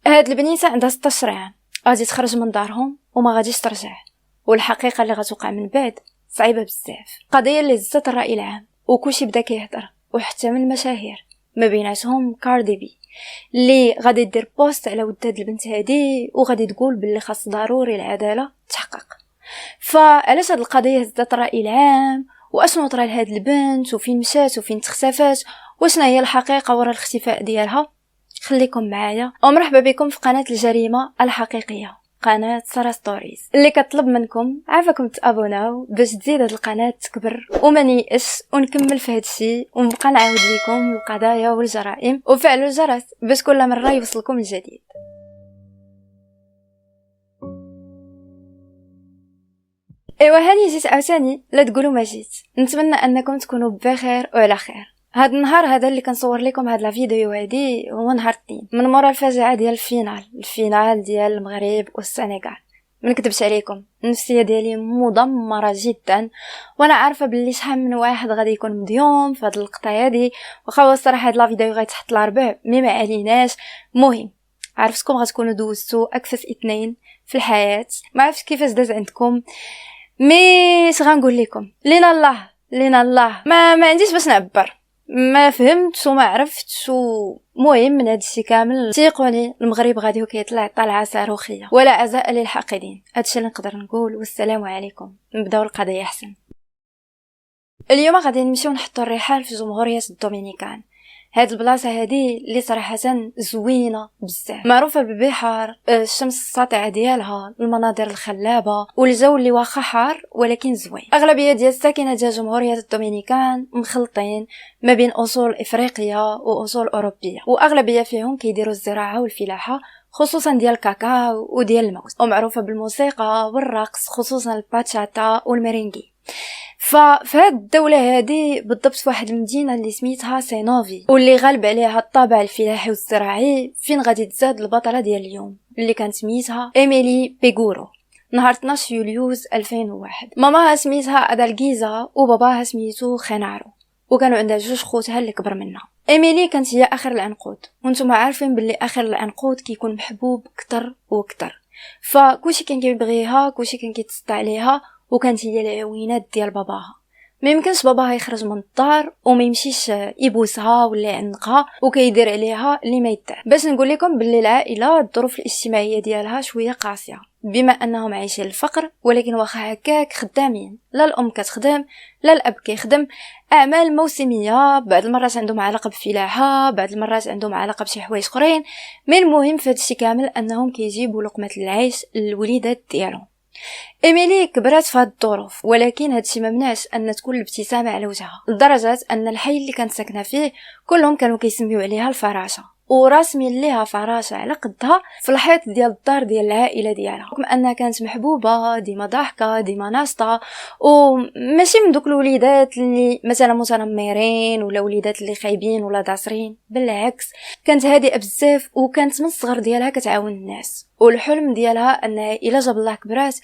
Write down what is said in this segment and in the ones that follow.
هاد البنيته عندها 16 عام، غادي تخرج من دارهم وما غاديش ترجع، والحقيقه اللي غتوقع من بعد صعيبه بزاف. قضيه اللي هزت الراي العام وكلشي بدا كيهضر، وحتى من المشاهير ما بيناتهم كاردي بي اللي غادي دير بوست على ود هاد البنت هادي وغادي تقول باللي خاص ضروري العداله تحقق. فعلاش هاد القضيه هزت الراي العام، واشنو طرا لهاد البنت، وفين مشات وفين تختفات، وشنا هي الحقيقه وراء الاختفاء ديالها؟ خليكم معايا ومرحبا بكم في قناه الجريمه الحقيقيه، قناه سارة ستوريز اللي كطلب منكم عافاكم تابوناو باش تزيد هاد القناه تكبر وما نيأس ونكمل في هادشي ونبقى نعاود لكم القضايا والجرائم، وفعلوا الجرس باش كل مره يوصلكم الجديد. ايوا هاني جيت عاوتاني، لا تقولوا ما جيت. نتمنى انكم تكونوا بخير وعلى خير. هاد النهار هذا اللي كنصور لكم هاد لا فيديو هادي هو نهار الاثنين من مورا الفاجعه ديال الفينال ديال المغرب والسنغال. ما نكذبش عليكم، النفسيه ديالي مدمره جدا، وانا عارفه باللي شحال من واحد غادي يكون مديوم في هاد اللقطه هادي، واخا هو الصراحه هاد لا فيديو غيتحط لربع ما عليناش. المهم عرفتكم غتكونوا دوزتوا اكفس اثنين في الحياه، ما عرفتش كيفاش داز عندكم، مي غنقول لكم لينا الله ما عنديش باش نعبر، ما فهمت وما عرفت. مهم من هذا الشيء كامل تيقوني المغرب غادي كيطلع طلعه صاروخيه، ولا عزاء للحاقدين. هادشي اللي نقدر نقول، والسلام عليكم. نبداو القضيه احسن. اليوم غادي نمشيو نحطوا الرحال في جمهوريه الدومينيكان. هاد البلاصه هادي اللي صراحه زوينه بزاف، معروفه بالبحر، الشمس الساطعه ديالها، المناظر الخلابه، والجو اللي واخا حار ولكن زوين. اغلبيه ديال الساكنه ديال جمهوريه الدومينيكان مخلطين ما بين اصول افريقيه واصول اوروبيه، واغلبيه فيهم كيديروا الزراعه والفلاحه، خصوصا ديال الكاكاو وديال الموز، ومعروفه بالموسيقى والرقص خصوصا الباتشاتا والميرينغي. فهاد الدولة هادي بالضبط في واحد المدينة اللي سميتها سينوفي، واللي غالب عليها الطابع الفلاحي والزراعي، فين غادي تزاد البطلة ديال اليوم اللي كانت سميتها إيميلي بيغورو نهار 12 يوليوز 2001. ماماها سميتها أدالغيزا وباباها سميتو خينارو، وكانوا عندها جوج خوتها اللي كبر منها. إيميلي كانت هي آخر العنقود، وانتم عارفين باللي آخر العنقود كيكون محبوب كتر وكتر، فكلشي كان كيبغيها، كلشي كان كيتسطى عليها، وكانت هي العوينات ديال باباها. ما يمكنش باباها يخرج من الدار وما يمشيش يبوسها ولا يعنقها وكيدير عليها اللي ما يدار. باش نقول لكم باللي العائله الظروف الاجتماعيه ديالها شويه قاسيه، بما انهم عايشين الفقر، ولكن واخا هكاك خدامين، لا الام كتخدم لا الاب كيخدم، اعمال موسميه، بعض المرات عندهم علاقه بالفلاحه، بعض المرات عندهم علاقه بشي حوايج اخرين. من المهم في هادشي كامل انهم كيجيبوا لقمه العيش للوليدات ديالهم. إيميلي كبرات في هاد الظروف، ولكن هادشي ما منعش ان تكون الابتسامه على وجهها، لدرجه ان الحي اللي كانت ساكنه فيه كلهم كانوا كيسميو عليها الفراشه، وراسمين ليها فراشه على قدها في الحيط ديال الدار ديال العائله ديالها، بحكم انها كانت محبوبه، ديما ضاحكه، ديما ناشطه، وماشي من دوك الوليدات اللي مثلا متنمرين ولا وليدات اللي خايبين ولا داسرين، بالعكس كانت هادئه بزاف، وكانت من الصغر ديالها كتعاون الناس، والحلم ديالها انها الا جاب الله كبرات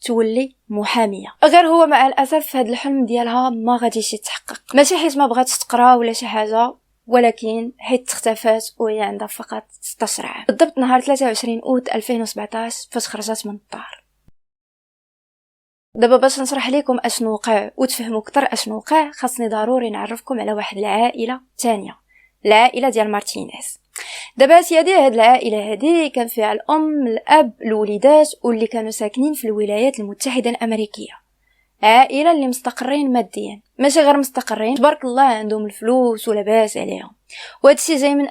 تولي محاميه. غير هو مع الاسف هذا الحلم ديالها ما غاديش يتحقق، ماشي حيت ما بغاتش تقرا ولا شي حاجه، ولكن حيت اختفات وهي عندها فقط 16 عام، بالضبط نهار 23 اوت 2017 فاش خرجت من الدار. دابا باش نشرح لكم اشنو وقع وتفهموا اكثر اشنو وقع، خاصني ضروري نعرفكم على واحد العائله ثانيه، العائله ديال مارتينيز. دابا سيادي هاد العائله هادي كان فيها الام، الاب، الوليدات، واللي كانوا ساكنين في الولايات المتحده الامريكيه. عائله اللي مستقرين ماديا، ماشي غير مستقرين، تبارك الله عندهم الفلوس ولاباس عليهم. وهادشي جاي من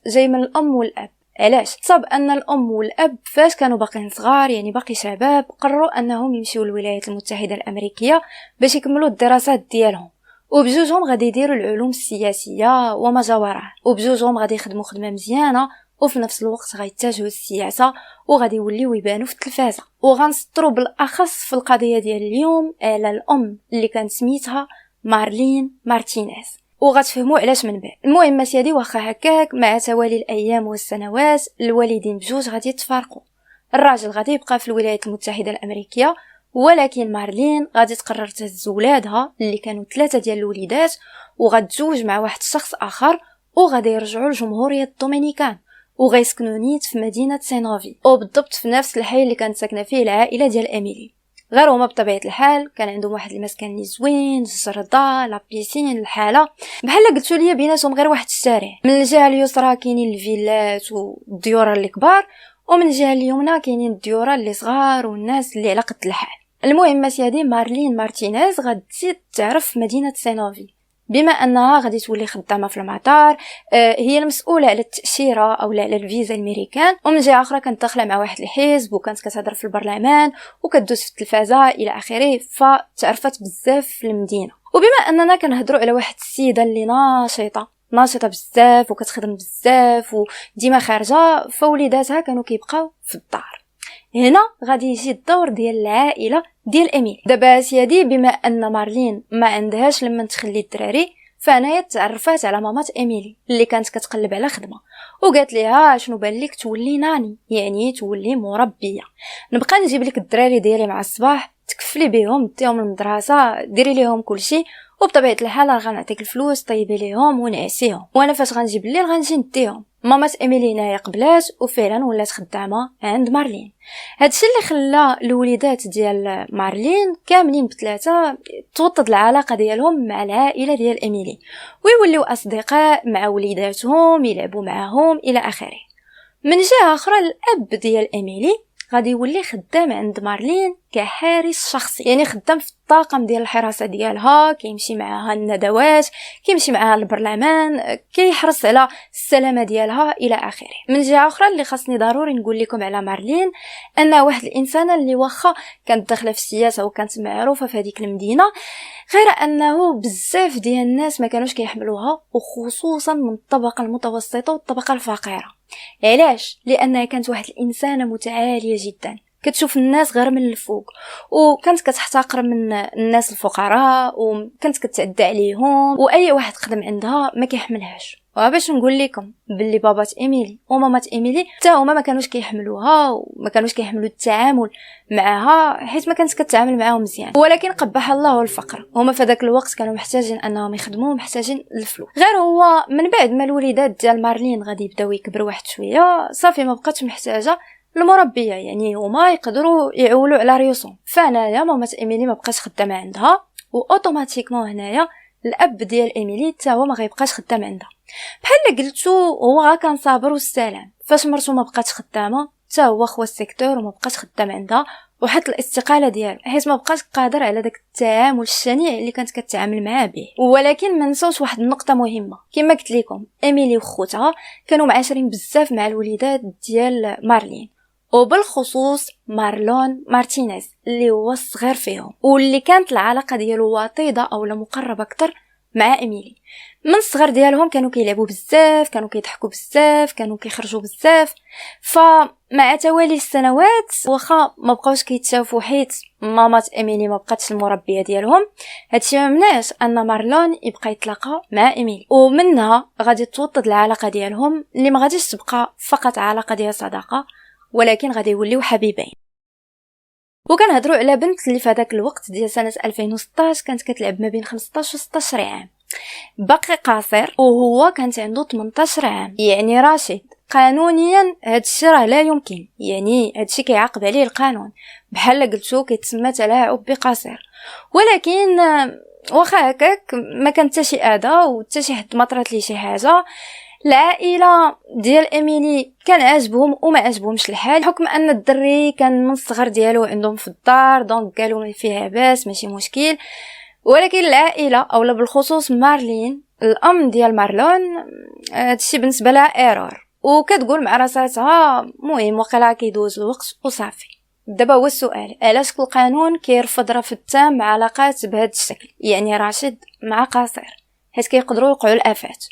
جاي من الام والاب. علاش؟ صاب ان الام والاب فاش كانوا باقيين صغار، يعني باقي شباب، قرروا انهم يمشيو للولايات المتحده الامريكيه باش يكملوا الدراسات ديالهم، وبجوجهم غادي يديروا العلوم السياسيه وما جاوراه، وبجوجهم غادي يخدموا خدمه مزيانه، وفي نفس الوقت غيتجهوا للسياسه وغادي يوليو يبانوا في التلفازه. وغنسطروا بالاخص في القضيه ديال اليوم على الام اللي كانت سميتها مارلين مارتينيز، وغتفهموا علاش من بعد. المهم سيدي، واخا هكاك مع توالي الايام والسنوات الوالدين بجوج غادي يتفارقوا. الراجل غادي يبقى في الولايات المتحده الامريكيه، ولكن مارلين غادي تقرر تهز ولادها اللي كانوا 3 ديال الوليدات وغتزوج مع واحد الشخص اخر، وغادي يرجعوا لجمهوريه الدومينيكان، وغيسكنوا نيت في مدينه سينوفي، وبالضبط في نفس الحي اللي كانت ساكنه فيه العائله ديال اميلي. غير هما بطبيعه الحال كان عندهم واحد المسكن اللي زوين، الجرده، لا بيسين، الحاله بحال قلتوا لي بيناتهم غير واحد الشارع. من الجهه اليسرى كاينين الفيلات والديور اللي كبار، ومن الجهه اليمنى كاينين الديور اللي صغار والناس اللي على قد الحال. المهم سيدي مارلين مارتينيز غتزيد تعرف في مدينه سينوفي، بما انها غادي تولي خدامه في المطار. هي المسؤوله على التاشيره او على الفيزا الامريكان، ومن جهه اخرى كانت داخله مع واحد الحزب وكانت كتهضر في البرلمان وكدوز في التلفازه الى اخره، فتعرفت بزاف في المدينه. وبما اننا كنهضروا على واحد السيده اللي ناشطه بزاف وكتخدم بزاف وديما خارجه، فوليداتها كانوا كيبقاو في الدار. هنا غادي يجي الدور ديال العائله ديال اميلي. دابا سيدي بما ان مارلين ما عندهاش لما تخلي الدراري، فانايا تعرفات على مامات اميلي اللي كانت كتقلب على خدمه، وقالت ليها شنو بان لك تولي ناني، يعني تولي مربيه، نبقى نجيب لك الدراري ديالي مع الصباح، تكفلي بهم، ديهم المدرسه، ديري ليهم كلشي، وبطبيعه الحال غنعطيك الفلوس طيبي ليهم ونعسيهم، وانا فاش غنجيب الليل غنجي نديهم. مامات اميلي هنايا قبلات وفعلا ولات خدامه عند مارلين. هادشي اللي خلى الوليدات ديال مارلين كاملين بثلاثه توطد العلاقه ديالهم مع العائله ديال اميلي، ويوليو اصدقاء مع وليداتهم، يلعبوا معاهم الى اخره. من جهه اخرى الاب ديال اميلي غادي يولي خدام عند مارلين كحارس شخصي، يعني خدام في الطاقم ديال الحراسه ديالها، كيمشي معاها الندوات، كيمشي معاها البرلمان، كيحرص على السلامه ديالها الى اخره. من جهه اخرى اللي خاصني ضروري نقول لكم على مارلين، انها واحد الانسانه اللي واخا كانت داخله في السياسه وكانت معروفه في هذيك المدينه، غير انه بزاف ديال الناس ما كانوش كيحملوها، وخصوصا من الطبقه المتوسطه والطبقه الفقيره. علاش؟ لانها كانت واحد الانسانه متعاليه جدا، كتشوف الناس غير من الفوق، وكانت كتحتقر من الناس الفقراء، وكانت كتعدى عليهم، واي واحد خدم عندها ما كيحملهاش. وباش نقول لكم باللي بابات ايميلي ومامات ايميلي حتى هما ما كانوش كيحملوها وما كانوش كيحملوا التعامل معها، حيت ما كانت كتعامل معاهم مزيان. ولكن قبح الله الفقر، هما في ذاك الوقت كانوا محتاجين انهم يخدموا، محتاجين الفلوس. غير هو من بعد ما الوليدات ديال مارلين غادي يبداو يكبروا واحد شويه، صافي ما بقاتش محتاجه المربيه، يعني هما يقدروا يعولوا على ريوسهم. فانايا مامات ايميلي ما بقاش خدامه عندها، واوتوماتيكمون هنايا الاب ديال ايميلي حتى هو ما غيبقاش خدام عندها. بحال قلتو هو كان صابر والسلام، فاش مرتو ما بقاتش خدامه حتى هو خوا السيكتور وما بقاش خدام عندها، وحط الاستقاله ديالو حيت ما بقاش قادر على داك التعامل الشنيع اللي كانت كتعامل معاه به. ولكن ما نساوش واحد النقطه مهمه، كما قلت لكم ايميلي وخوتها كانوا معاشرين بزاف مع الوليدات ديال مارلين، وبالخصوص مارلون مارتينيز اللي هو الصغير فيهم، واللي كانت العلاقه ديالو وطيده او مقربه اكثر مع ايميلي. من الصغر ديالهم كانوا كيلعبوا بزاف، كانوا كيضحكوا بزاف، كانوا كيخرجوا بزاف. فمع توالي السنوات واخا ما بقاوش كيتشافوا حيت مامات ايميلي ما بقاتش المربيه ديالهم، هادشي ما منعش ان مارلون يبقى يتلاقى مع ايميلي، ومنها غادي توطد العلاقه ديالهم اللي ما غاديش تبقى فقط علاقه ديال صداقه، ولكن غادي يوليو حبيبين. وكنهضروا على بنت اللي في هذاك الوقت ديال سنه 2016 كانت كتلعب ما بين 15 و 16 عام، باقي قاصر وهو كانت عنده 18 عام، يعني راشد. قانونيا هادشي راه لا يمكن، يعني هادشي كيعاقب عليه القانون، بحال قلتو كيتسمى تلاعب بقاصر. ولكن واخا هكاك ما كان حتى شي اذى وحتى شي حد ما طرات ليه شي حاجه. العائله ديال ايميلي كان عاجبهم وما عاجبهمش الحال، حكم ان الدري كان من الصغر ديالو عندهم في الدار، دونك قالوا ما فيها باس ماشي مشكل. ولكن العائله اولا بالخصوص مارلين الام ديال مارلون هادشي بالنسبه لها ايرور، وكتقول مع راساتها مهم وقيلا كيدوز الوقت وصافي. دابا هو السؤال، علاش القانون كيرفض رفض تام علاقات بهذا الشكل، يعني راشد مع قاصر، حيت كيقدروا يوقعوا الافات.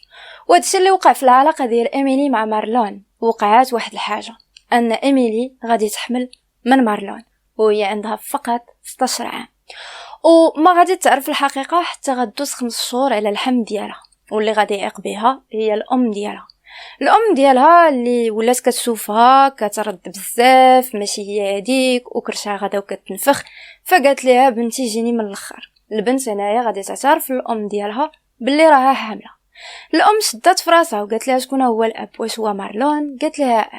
وهادشي اللي وقع في العلاقه ديال ايميلي مع مارلون. وقعت واحد الحاجه، ان ايميلي غادي تحمل من مارلون وهي عندها فقط 16 عام، وما غادي تعرف الحقيقه حتى غدوز 5 شهور على الحمل ديالها. واللي غادي يعيق بها هي الام ديالها اللي ولات كتشوفها كترد بزاف، ماشي هي هذيك، وكرشها غدا وكتنفخ. فقالت ليها بنتي جيني من الاخر. البنت هنايا غادي تعترف للام ديالها باللي راها حامله. الام شدات في راسها وقالت لها شكون هو الاب، واش هو مارلون؟ قالت لها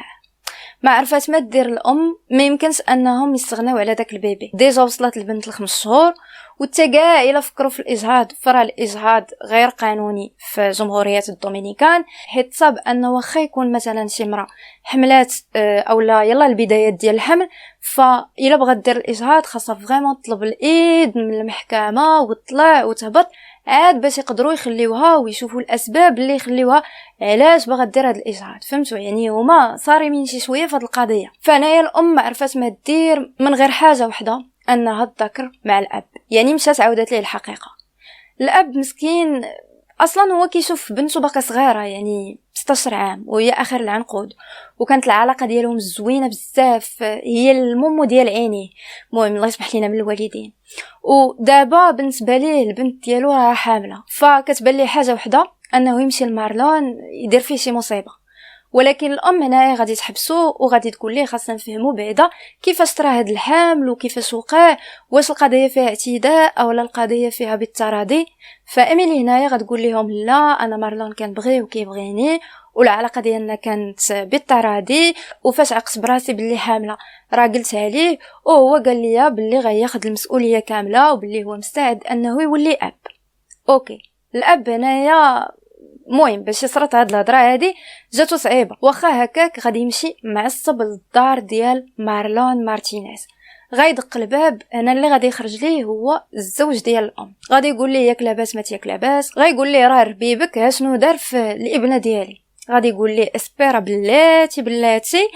ما عرفات ما دير الام، ما يمكنش انهم يستغناو على داك البيبي. ديجا وصلت البنت ل5 شهور، وتكاع الا فكروا في الاجهاض، فرا الاجهاض غير قانوني في جمهوريه الدومينيكان، حيت صاب انه واخا يكون مثلا شي امراه حملات اولا يلا البدايات ديال الحمل، فالا بغات دير الاجهاض خاصها فريمون تطلب الايد من المحكمه وتطلع وتهبط عاد باش يقدروا يخليوها ويشوفوا الاسباب اللي يخليوها علاش باغا دير هذا الاجهاض. فهمتوا؟ يعني هما صارمين شي شويه في هذه القضيه. فانايا الام ما عرفات ما دير من غير حاجه وحده، انها تذكر مع الاب. يعني مشات عاودت ليه الحقيقه. الاب مسكين اصلا هو كيشوف بنته باقا صغيره، يعني 16 عام وهي اخر العنقود، وكانت العلاقه ديالهم زوينه بزاف، هي المومو ديال عينيه. المهم الله يسمح لينا من الوالدين. ودابا بالنسبه ليه البنت ديالو راه حامله، فكتبان ليه حاجه وحده انه يمشي لمارلون يدير فيه شي مصيبه. ولكن الام هنايا غادي تحبسو وغادي تقول ليه خاصنا نفهموا بعدا كيفاش طرا هذا الحمل وكيفاش وقع، واش القضيه فيها اعتداء او لا القضيه فيها بالتراضي. فاميلي هنايا غتقول لهم لا، انا مارلون كنبغيه وكيبغيني، والعلاقه ديالنا كانت بالتراضي، وفاش عقت براسي باللي حامله راه قلتها ليه، وهو قال لي باللي غياخذ المسؤوليه كامله وباللي هو مستعد انه يولي اب. اوكي، الاب هنايا المهم باش يصرت هاد الهضره هادي جاتو صعيبه، واخا هكاك غادي يمشي معصب للدار ديال مارلون مارتينيز. غيدق الباب، انا اللي غادي يخرج ليه هو الزوج ديال الام، غادي يقول ليه ياك لاباس ما تياك لاباس، غايقول ليه راه ربيبك ها شنو دار في الابنه ديالي، غادي يقول ليه اسبيرا بلاتي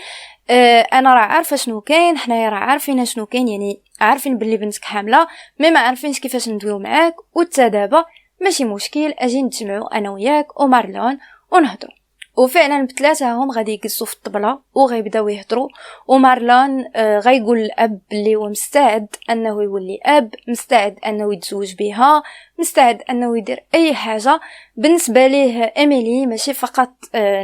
انا راه عارفه شنو كاين، حنايا راه عارفين شنو كاين، يعني عارفين باللي بنتك حامله، ما عارفينش كيفاش ندويو معاك، وتدابا ماشي مشكل اجي نتجمعوا انا وياك ومارلون ونهضروا. وفعلا بثلاثه هم غادي يجلسوا في الطبله وغيبداو يهضروا، ومارلون غيقول الاب اللي هو مستعد انه يولي اب، مستعد انه يتزوج بها، مستعد انه يدير اي حاجه. بالنسبه ليه ايميلي ماشي فقط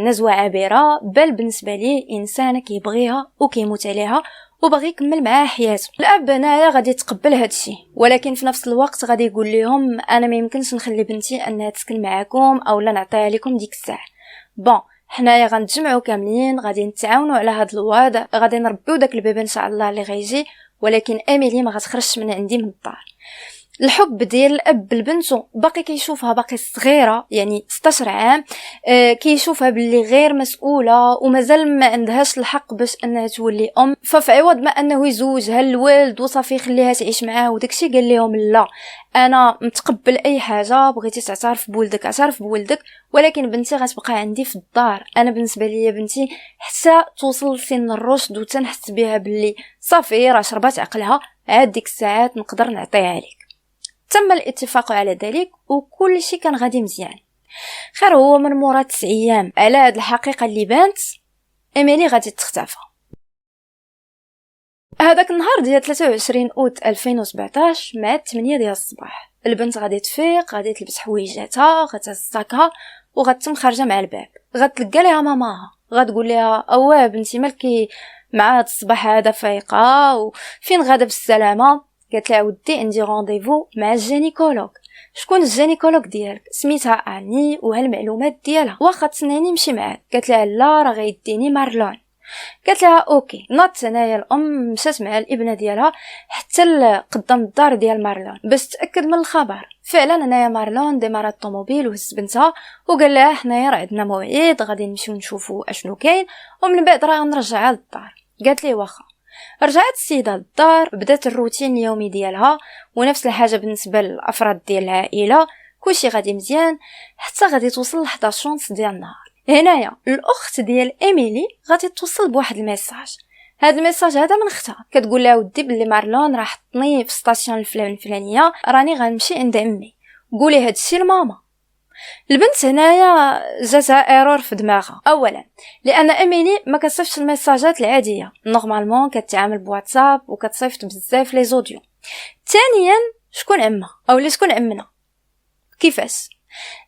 نزوه عابره، بل بالنسبه ليه انسانه كيبغيها وكيموت عليها وبغي يكمل معاه حياته. الاب هنايا غادي يتقبل هادشي، ولكن في نفس الوقت غادي يقول لهم انا ما يمكنش نخلي بنتي انها تسكن معاكم او لا نعطيها لكم ديك الساعه. بون حنايا غنتجمعوا كاملين، غادي نتعاونوا على هذا الوضع، غادي نربيو داك البيبي ان شاء الله اللي غيجي، ولكن ايميلي ما غتخرجش من عندي من الدار. الحب ديال الاب لبنته باقي كيشوفها باقي صغيره، يعني 16 عام، كيشوفها باللي غير مسؤوله ومازال ما عندهاش الحق باش انها تولي ام. ففي عوض ما انه يزوجها الوالد وصافي يخليها تعيش معاه وداكشي، قال لهم لا، انا متقبل اي حاجه، بغيتي تعترف بولدك اعترف بولدك، ولكن بنتي غتبقى عندي في الدار. انا بالنسبه لي بنتي حتى توصل لسن الرشد وتنحس بها باللي صافي راه شربات عقلها، عاد ديك الساعات نقدر نعطيها لك. تم الاتفاق على ذلك وكل شيء كان غادي مزيان. خير هو من مورا 9 ايام على هاد الحقيقه اللي بانت، ايميلي غادي تختفى. هذاك النهار ديال 23 اوت 2017 مع 8 ديال الصباح، البنت غادي تفيق، غادي تلبس حويجاتها، غتهز ساكها وغتم خارجه مع الباب. غتلقى ليها ماماها، غتقول لها اواه بنتي مالكي مع هاد الصباح هذا فايقه وفين غادا بالسلامه؟ قالت لها ودي عندي رونديفو مع الجينيكولوج. شكون الجينيكولوج ديالك؟ سميتها اني وهالمعلومات ديالها، واخا تسناني نمشي معاك. قالت لها لا راه غيديني مارلون. قالت لها اوكي. ناضت هنايا الام مشات مع الابنه ديالها حتى قدام الدار ديال مارلون باش تاكد من الخبر. فعلا هنايا مارلون ديمار الطوموبيل وهز بنتها وقال لها حنايا راه عندنا موعد غادي نمشيو نشوفوا اشنو كاين ومن بعد راه نرجعها للدار. قالت لي واخا. رجعت السيده للدار، بدات الروتين اليومي ديالها ونفس الحاجه بالنسبه للافراد ديال العائله، كلشي غادي مزيان حتى غادي توصل ل 11 ونص ديال النهار. هنايا الاخت ديال ايميلي غادي توصل بواحد الميساج. هذا الميساج هذا من اختها، كتقول لها ودي بلي مارلون راه حطني في ستاسيون الفلانيه، راني غنمشي عند عمي، قولي هادشي لماما. البنت هنايا جاتها ايرور في دماغها. اولا لان ايميلي ما كتصيفطش الميساجات العاديه، نورمالمون كتعامل بواتساب وكتصيفط بزاف لي زوديو. ثانيا شكون عمها او شكون عمنا؟ كيفاش؟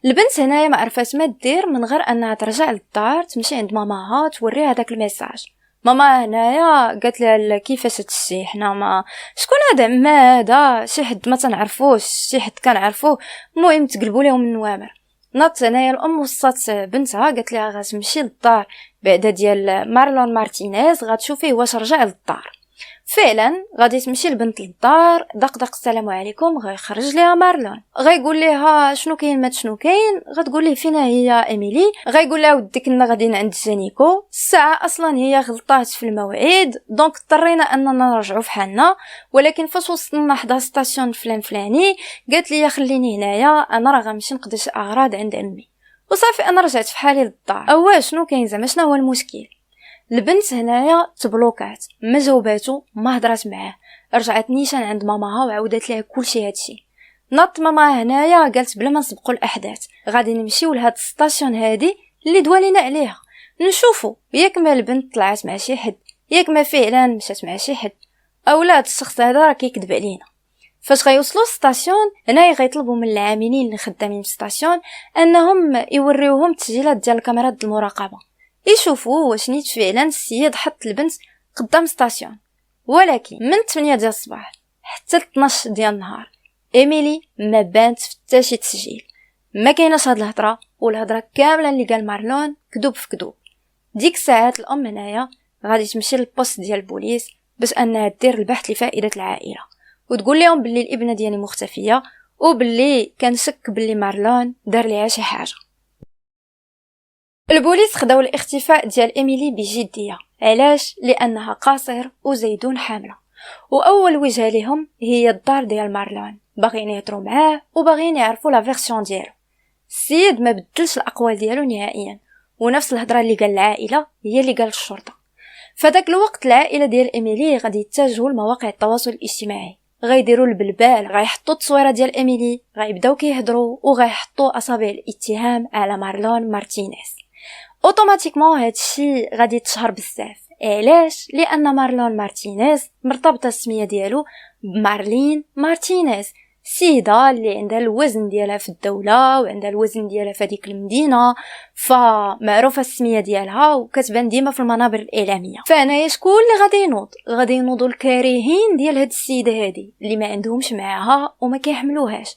البنت هنايا ما عرفات ما دير من غير انها ترجع للدار تمشي عند ماماها توريها هذاك الميساج. ماما هنايا قالت لها كيفاش هادشي، حنا ما شكون هذا عما، هذا شي حد ما تنعرفوش، شي حد كنعرفوه، المهم تقلبوا لهم النوامر. ناضت هنايا الام وصات بنتها قالت لها غتمشي للدار بعدا ديال مارلون مارتينيز غتشوفيه واش رجع للدار. فعلا غادي تمشي البنت للدار، دق السلام عليكم، غيخرج ليها مارلون، غيقول لها شنو كاين ما شنو كاين، غتقول ليه فينا هي ايميلي، غيقول لها ودي كنا غاديين عند جانيكو، الساعه اصلا هي غلطات في الموعد دونك اضطرينا اننا نرجعوا فحالنا، ولكن فاش وصلنا حدا ستاسيون فلاني قالت لي خليني هنايا انا راه غنمشي نقضي شي اغراض عند امي، وصافي انا رجعت فحالي للدار. اوا شنو كاين زعما شنو هو المشكل؟ البنت هنايا تبلوكات، ما جاوباتو، ما هضرات معاه، رجعت نيشان عند ماماها وعاودت لها كلشي هادشي. ناضت ماما هنايا قالت بلا ما نسبقوا الاحداث غادي نمشيو لهاد الستاسيون هادي اللي دوالينا عليها نشوفوا ياك ما البنت طلعت مع شي حد، ياك ما فعلا مشات مع شي حد، اولا هاد الشخص هذا راه كيكذب علينا. فاش غيوصلوا الستاسيون هنايا غيطلبوا من العاملين اللي خدامين في الستاسيون انهم يوريوهم التسجيلات ديال الكاميرات ديال المراقبه، يشوفوا واش نيت فعلا السيد حط البنت قدام ستاسيون. ولكن من 8 ديال الصباح حتى 12 ديال النهار ايميلي ما بانت في حتى شي تسجيل، ما كايناش هاد الهضره، والهضره كامله اللي قال مارلون كذوب في كذوب. ديك الساعات الام هنايا غادي تمشي للبوست ديال البوليس باش انها دير البحث لفائده العائله، وتقول لهم باللي الابنه ديالي مختفيه وباللي كان شك باللي مارلون دار ليها شي حاجه. البوليس خداو الاختفاء ديال ايميلي بجديه، علاش؟ لانها قاصر وزيدون حامله، واول وجهه لهم هي الدار ديال مارلون، باغيين يهضروا معاه وباغيين يعرفوا لا فيرسيون ديالو. السيد ما بدلش الاقوال ديالو نهائيا، ونفس الهضره اللي قال العائله هي اللي قال الشرطه. فداك الوقت العائله ديال ايميلي غادي يتجهوا لمواقع التواصل الاجتماعي، غيديروا البلبال، غيحطوا التصويره ديال ايميلي، غيبداو كيهضروا وغيحطوا اصابع الاتهام على مارلون مارتينيز. اوتوماتيكمون هادشي غادي يتشهر بزاف. علاش؟ لان مارلون مارتينيز مرتبطه السميه ديالو بمارلين مارتينيز، سيده اللي عندها الوزن ديالها في الدوله وعندها الوزن ديالها في هذيك المدينه، فمعروفه السميه ديالها وكتبان ديما في المنابر الاعلاميه. فانايا شكون اللي غادي ينوضوا الكارهين ديال هاد السيده هادي اللي ما عندهمش معاها وما كيحملوهاش،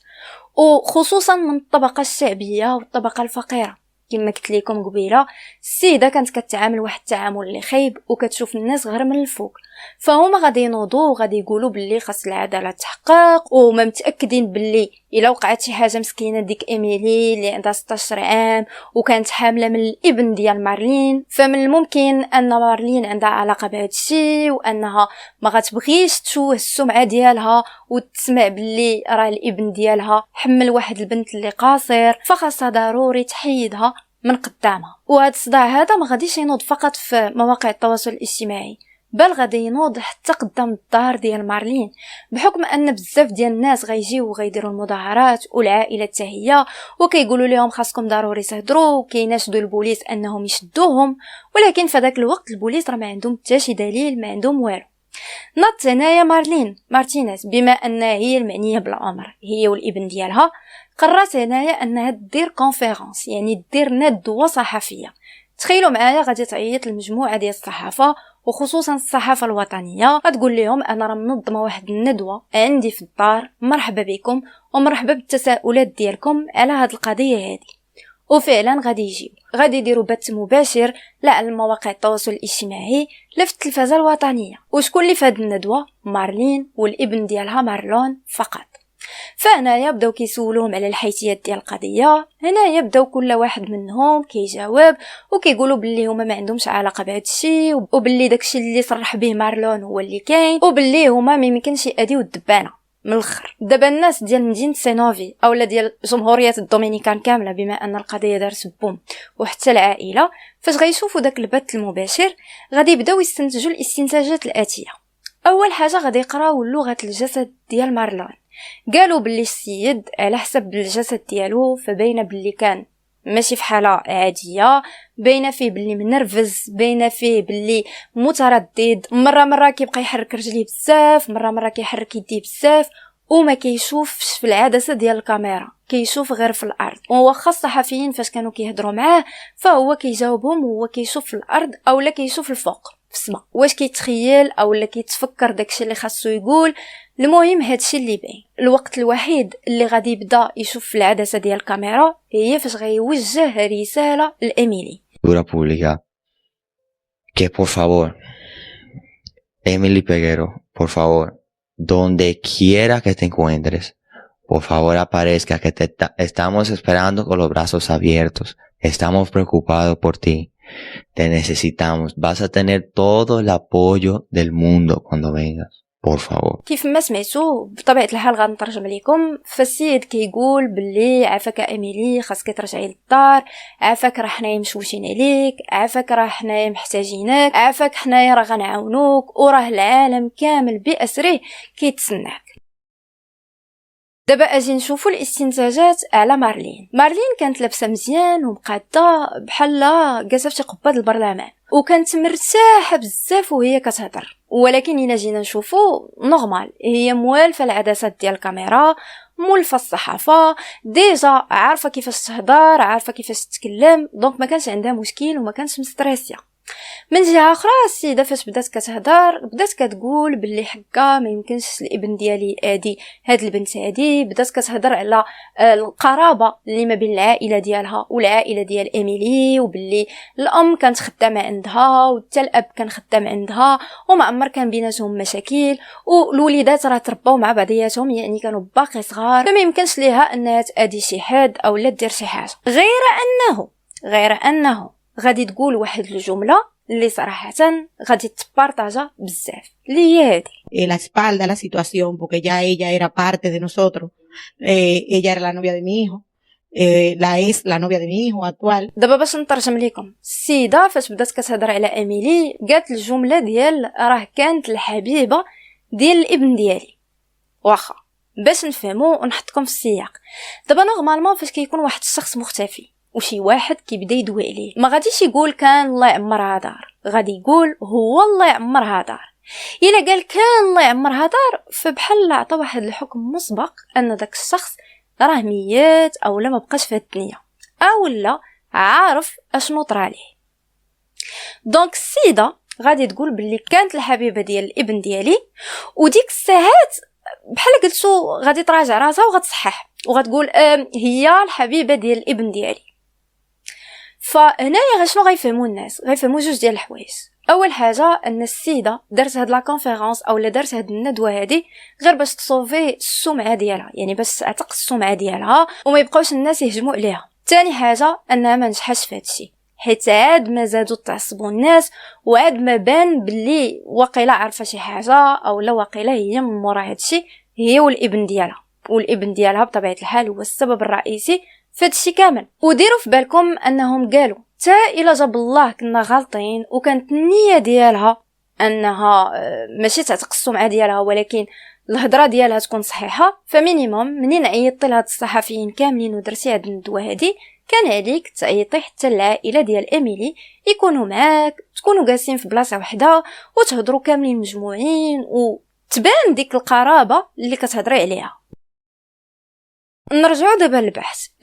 وخصوصا من الطبقه الشعبيه والطبقه الفقيره. كما قلت لكم قبيله السيده كانت كتعامل واحد التعامل اللي خايب وكتشوف الناس غير من الفوق، فهما غادي ينوضوا وغادي يقولوا باللي خاص العداله تحقق، وما متاكدين باللي الا وقعت شي حاجه مسكينه ديك ايميلي اللي عندها 16 عام وكانت حامله من الابن ديال مارلين، فمن الممكن ان مارلين عندها علاقه بهذا الشيء، وانها ما غتبغيش تشوه السمعه ديالها وتسمع باللي راه الابن ديالها حمل واحد البنت اللي قاصر، فخاصها ضروري تحيدها من قدامها. وهذا الصداع هذا ما غاديش ينوض فقط في مواقع التواصل الاجتماعي، بل غادي ينوض حتى قدام الدار ديال مارلين، بحكم ان بزاف ديال الناس غيجيو وغيديروا المظاهرات والعائله حتى هي، وكيقولوا لهم خاصكم ضروري تهضروا وكيناشدوا البوليس انهم يشدوهم. ولكن في ذاك الوقت البوليس راه ما عندهم حتى شي دليل، ما عندهم والو. ناضت هنايا مارلين مارتينيز بما انها هي المعنيه بالامر، هي والابن ديالها، قررت هنايا انها دير كونفيرنس، يعني دير ندوه صحفيه. تخيلوا معايا غادي تعيط لمجموعه ديال الصحافه وخصوصا الصحافه الوطنيه، غتقول لهم انا راه منظمه واحد الندوه عندي في الدار، مرحبا بكم ومرحبا بالتساؤلات ديالكم على هذه القضيه هذه. وفعلا غادي يجيو، غادي يديروا بث مباشر لا على مواقع التواصل الاجتماعي لا في التلفزه الوطنيه. وشكون اللي في هذه الندوه؟ مارلين والابن ديالها مارلون فقط. فهنايا بداو كيسولوهم على الحيثيات ديال القضيه، هنايا بداو كل واحد منهم كيجاوب وكيقولوا باللي هما ما عندهمش علاقه بهذا الشيء، وباللي داكشي اللي صرح به مارلون هو اللي كاين، وباللي هما ما يمكنش ياديو الدبانه. من الاخر دابا الناس ديال مدينه سينوفي اولا ديال جمهوريه الدومينيكان كامله، بما ان القضيه دارت بوم، وحتى العائله فاش غيشوفوا داك البث المباشر غادي يبداو يستنتجوا الاستنتاجات الاتيه. اول حاجه غادي يقراو لغه الجسد ديال مارلون، قالوا باللي السيد على حسب الجسد ديالو فبين باللي كان ماشي في حاله عاديه، بين فيه باللي منرفز، بين فيه باللي متردد، مره كيبقى يحرك رجليه بزاف، مره كيحرك يديه بزاف، وما كيشوفش في العدسه ديال الكاميرا، كيشوف غير في الارض. وواخا الصحفيين فاش كانوا كيهضروا معاه فهو كيجاوبهم وهو كيشوف في الارض اولا كيشوف الفوق. في السما، واش كيتخيل او لا كيتفكر داكشي اللي خاصو يقول. المهم هادشي اللي باين. الوقت الوحيد اللي غادي يبدا يشوف في العدسه ديال الكاميرا هي فاش غيوجه رساله لإيميلي. Figura pública, que por favor, Emily Peguero, por favor, donde quiera que te encuentres, por favor aparezca, que estamos esperando con los brazos abiertos, estamos preocupados por ti, te necesitamos, vas a tener todo el apoyo del mundo cuando vengas, por favor. كيف ما سمعتوا بطبيعه الحال غنترجم لكم. فالسيد كيقول باللي عافاك اميلي، خاصك ترجعي للدار، عافاك راه حنايا مشوشين عليك، عافاك راه حنايا محتاجينك، عافاك حنايا راه غنعاونوك، وراه العالم كامل باسره كيتسناك. دابا اجي نشوفوا الاستنتاجات على مارلين. مارلين كانت لابسه مزيان ومقاده بحال جالسه في قبه البرلمان، وكانت مرتاحه بزاف وهي كتهضر. ولكن الا جينا نشوفوا نورمال، هي موالفه العدسات ديال الكاميرا، مولفه الصحافه، ديجا عارفه كيفاش تهضر، عارفه كيفاش تتكلم، دونك ما كانش عندها مشكل وما كانش مستريسيه. من جهه اخرى السيده فاش بدات كتهضر بدات كتقول باللي حقا ما يمكنش الابن ديالي ادي هاد البنت هادي. بدات كتهضر على القرابه اللي ما بين العائله ديالها والعائله ديال ايميلي، وباللي الام كانت خدامه عندها وحتى الاب كان خدام عندها وما عمر كان بيناتهم مشاكل، والوليدات راه تربوا مع بعضياتهم يعني كانوا باقي صغار، فما يمكنش ليها انها تادي شي حد او لا دير شي حاجه. غير انه غادي تقول واحد الجمله اللي صراحه غادي تبارطاجا بزاف، اللي هي هذه: la espalda a la situación, porque ya ella era parte de nosotros, ella era la novia de mi hijo, la novia de mi hijo actual. دابا باش نترجم لكم، السيده فاش بدات كتهضر على ايميلي قالت الجمله ديال راه كانت الحبيبه ديال الابن ديالي. واخا باش نفهموا ونحطكم في السياق. دابا نورمالمون فاش كيكون واحد الشخص مختفي وشي واحد كيبدا يدوي عليه، ما غاديش يقول كان الله يعمرها دار، غادي يقول هو الله يعمرها دار. الا قال كان الله يعمرها دار فبحال عطى واحد الحكم مسبق ان داك الشخص راه ميت او لا ما بقاش في الدنيا او لا عارف اشنو طرا عليه. دونك السيده غادي تقول باللي كانت الحبيبه ديال الابن ديالي، وديك الساعات بحال قلتو غادي تراجع راسها وغتصحح وغتقول هي الحبيبه ديال الابن ديالي. فهنايا شنو غيفهموا الناس؟ غيفهموا جوج ديال الحوايج. اول حاجه ان السيده دارت هاد لا كونفيرونس او لا دارت هاد الندوه هادي غير باش تصوفي السمعه ديالها، يعني باش تعتق السمعه ديالها وما يبقاوش الناس يهجموا عليها. ثاني حاجه انها ما نجحش في هادشي، حيت عاد ما زادوا تعصبوا الناس وعاد ما بان باللي واقيلا عارفه شي حاجه او لا واقيلا هي من مورا هادشي هي والابن ديالها، والابن ديالها بطبيعه الحال هو السبب الرئيسي فهادشي كامل. وديروا في بالكم انهم قالوا تا الى جاب الله كنا غالطين وكانت النيه ديالها انها ماشي تعتق السمعه ديالها ولكن الهضره ديالها تكون صحيحه، فمينيموم منين عيطتي لهاد الصحفيين كاملين ودرتي هاد الندوه هادي كان عليك تعيطي حتى العائله ديال ايميلي يكونوا معاك، تكونوا جالسين في بلاصه وحده وتهضروا كاملين مجموعين وتبان ديك القرابه اللي كتهضري عليها. نرجعوا دابا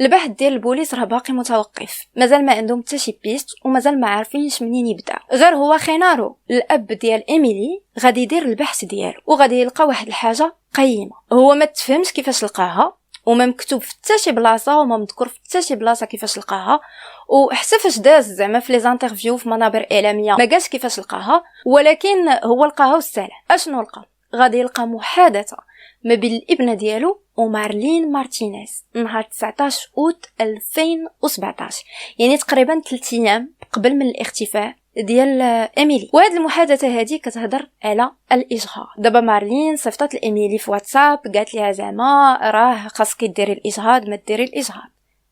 البحث ديال البوليس راه باقي متوقف، مازال ما عندهم حتى شي بيست ومازال ما عارفينش منين يبدا. غير هو خينارو الاب ديال ايميلي غادي يدير البحث ديالو وغادي يلقى واحد الحاجه قيمه، هو ما تفهمش كيفاش لقاها وما مكتوب في حتى شي بلاصه وما مذكور في حتى شي بلاصه كيفاش لقاها، وحتى فاش داز زعما في لي زانترفيو في منابر اعلاميه ما قالش كيفاش لقاها، ولكن هو لقاها والسلام. اشنو لقى؟ غادي يلقى محادثه ما بين الابنه ديالو ومارلين مارتينيز نهار 19 اوت 2017، يعني تقريبا 3 ايام قبل من الاختفاء ديال ايميلي. وهاد المحادثه هذه كتهضر على الاجهاض. دابا مارلين صيفطت لايميلي في واتساب قالت لها زعما راه خاصك ديري الاجهاض ما ديري الاجهاض.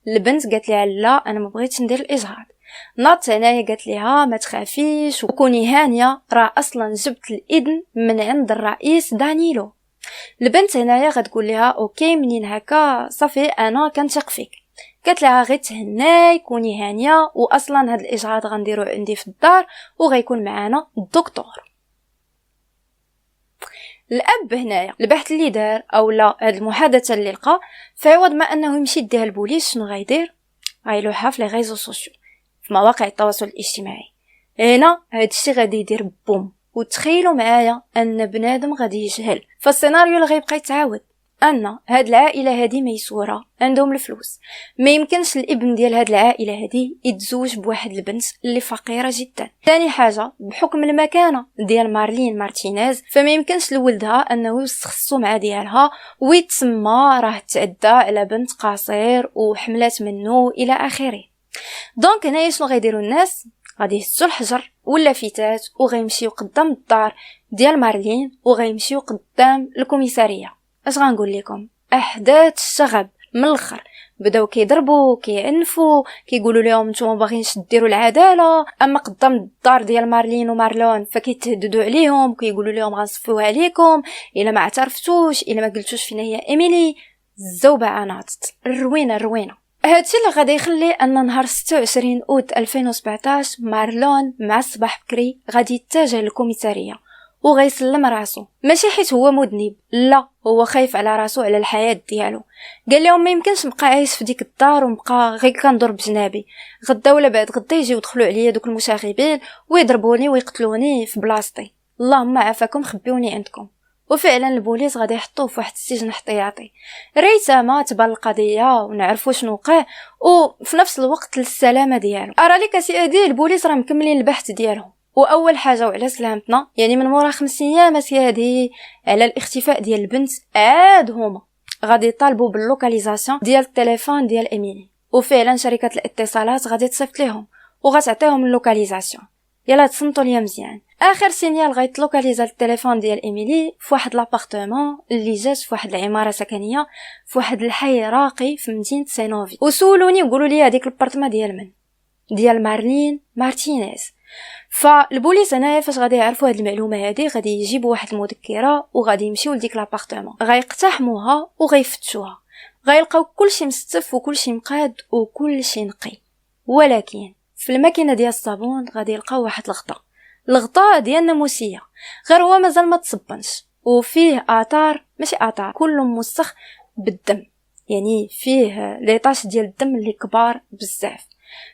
البنت قالت لها لا انا ما بغيتش ندير الاجهاض. ناط هنايا قالت لها ما تخافيش وكوني هانيه راه اصلا جبت الاذن من عند الرئيس دانيلو. البنت هنايا غتقول لها اوكي منين هكا صافي انا كنثق فيك. قالت لها غير تهناي كوني هانيه واصلا هاد الاجهاض غنديرو عندي في الدار وغيكون معانا الدكتور. الاب هنايا البحث اللي دار او لا هاد المحادثه اللي لقى فعوض ما انه يمشي يديها البوليس شنو غيدير؟ غيلوحها في لي ريزو سوسيو في مواقع التواصل الاجتماعي. هنا هادشي غادي يدير بوم. وتخيلوا معايا ان بنادم غادي يجهل، فالسيناريو اللي غيبقى يتعاود ان هاد العائله هادي ميسوره عندهم الفلوس، ما يمكنش الابن ديال هاد العائله هادي يتزوج بواحد البنت اللي فقيره جدا. ثاني حاجه، بحكم المكانه ديال مارلين مارتينيز فما يمكنش لولدها انه يوسخ السمعه ديالها ويتسمى راه تعدى على بنت قصير وحملات منه الى اخره. دونك هنايا شنو غيديروا الناس؟ غادي يهزوا الحجر ولا فتات وغيمشيو قدام الدار ديال مارلين وغيمشيو قدام الكوميساريه. اش غنقول لكم؟ احداث الشغب من الاخر. بداو كيضربوا كيعنفوا كيقولوا لهم نتوما باغينش ديروا العداله، اما قدام الدار ديال مارلين ومارلون فكيتهددوا عليهم وكيقولوا لهم غنصفيوها عليكم الا ما اعترفتوش الا ما قلتوش فينا هي ايميلي. الزوبه عناطت الروينه. هادشي اللي غادي يخلي ان نهار 26 اوت 2017 مارلون مع الصباح بكري غادي يتجه للكوميساريه وغيسلم راسو، ماشي حيت هو مذنب، لا، هو خايف على راسو على الحياه ديالو. قال لهم ما يمكنش نبقى عايش في ديك الدار ونبقى غير كندور بجنابي، غدا ولا بعد غدا يجيو يدخلوا عليا دوك المشاغبين ويضربوني ويقتلوني في بلاصتي. اللهم عافاكم خبيوني عندكم. وفعلا البوليس غادي يحطوه في واحد السجن احتياطي ريتما تبان القضيه ونعرفوا شنو وقع، وفي نفس الوقت للسلامه ديالو. ارى لك سيدي البوليس راه مكملين البحث ديالهم، واول حاجه وعلى سلامتنا يعني من مورا 5 ايام سيدي على الاختفاء ديال البنت عاد هما غادي يطالبوا باللوكاليزاسيون ديال التليفون ديال ايميلي. وفعلا شركه الاتصالات غادي تصيفط لهم وغتعطيهم اللوكاليزاسيون. يلا تصنتوا ليا مزيان. اخر سينيال غيتلوكاليزا التليفون ديال ايميلي في واحد لابارتمون اللي جات في واحد العماره سكنيه في واحد الحي راقي في مدينه سينوفي. وسولوني وقولوا لي هذيك البارتما ديال من؟ ديال مارلين مارتينيز. فالبوليس هنايا فاش غادي يعرفوا هاد المعلومه هادي غادي يجيبوا واحد المذكره وغادي يمشيو لديك لابارتمون، غيقتحموها وغيفتشوها، غيلقاو كلشي مستف وكلشي مقاد وكلشي نقي. ولكن في الماكينه ديال الصابون غادي يلقاو واحد الغطاء ديال الناموسيه، غير هو مازال ما تصبنش وفيه اثار، ماشي اثار، كله موسخ بالدم، يعني فيه ليطاش ديال الدم اللي كبار بزاف.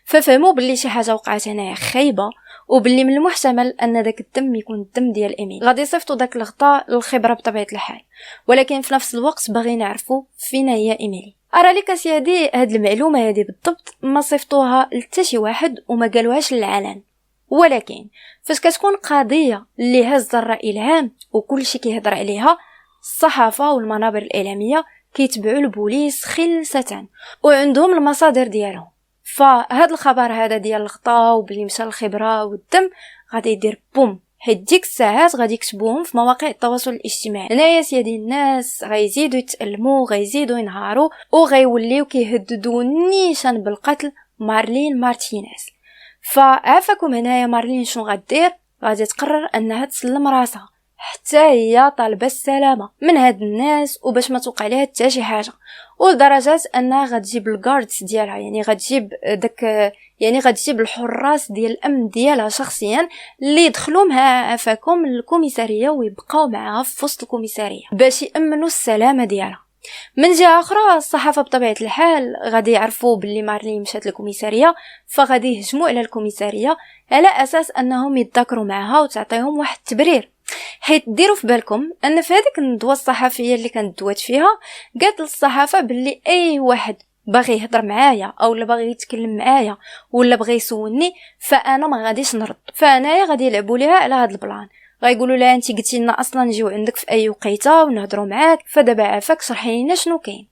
ففهموا باللي شي حاجه وقعت هنايا خايبه وباللي من المحتمل ان داك الدم يكون الدم ديال ايميل. غادي يصيفطوا داك الغطاء للخبره بطبيعه الحال، ولكن في نفس الوقت باغي نعرفوا فين هي ايميلي. ارى لك سيدي هاد المعلومه هذه بالضبط ما صيفطوها لتا شي واحد وما قالوهاش للعلن، ولكن فاش كتكون قضيه اللي هازه الراي العام وكلشي كيهضر عليها، الصحافه والمنابر الاعلاميه كيتبعوا البوليس خلسه وعندهم المصادر ديالهم. فهاد الخبر هذا ديال الغطاء وبلي مشى للخبره والدم غادي يدير بوم، حيت ديك الساعات غادي يكتبوهم في مواقع التواصل الاجتماعي. هنايا سيدي الناس غيزيدوا يتألموا، غيزيدوا ينهاروا وغيوليو كيهددوا نيشان بالقتل مارلين مارتينيز. فعافاكم هنايا مارلين شنو غدير؟ غادي تقرر انها تسلم راسها حتى هي طالبه السلامه من هاد الناس وباش ما توقع لها حتى شي حاجه، ولدرجه انها غتجيب الغاردز ديالها، يعني غتجيب داك، يعني غتجيب الحراس ديال الامن ديالها شخصيا اللي يدخلوا معها عافاكم للكوميساريه ويبقاو معها في وسط الكوميساريه باش يامنوا السلامه ديالها. من جهه اخرى الصحافه بطبيعه الحال غادي يعرفوا باللي مارلين مشات للكوميساريه، فغادي يهجموا على الكوميساريه على اساس انهم يتذاكروا معها وتعطيهم واحد التبرير. حيت ديروا في بالكم ان في هذيك الندوه الصحفيه اللي كانت دوات فيها قالت للصحافه باللي اي واحد باغي يهضر معايا او اللي باغي يتكلم معايا ولا بغى يسولني فانا ما غاديش نرد. فانايا غادي يلعبوا ليها على هذا البلان، غايقولوا لها انت قلتي لنا اصلا نجيو عندك في اي وقيته ونهضروا معاك، فدابا عافاك شرحي لنا شنو كاين.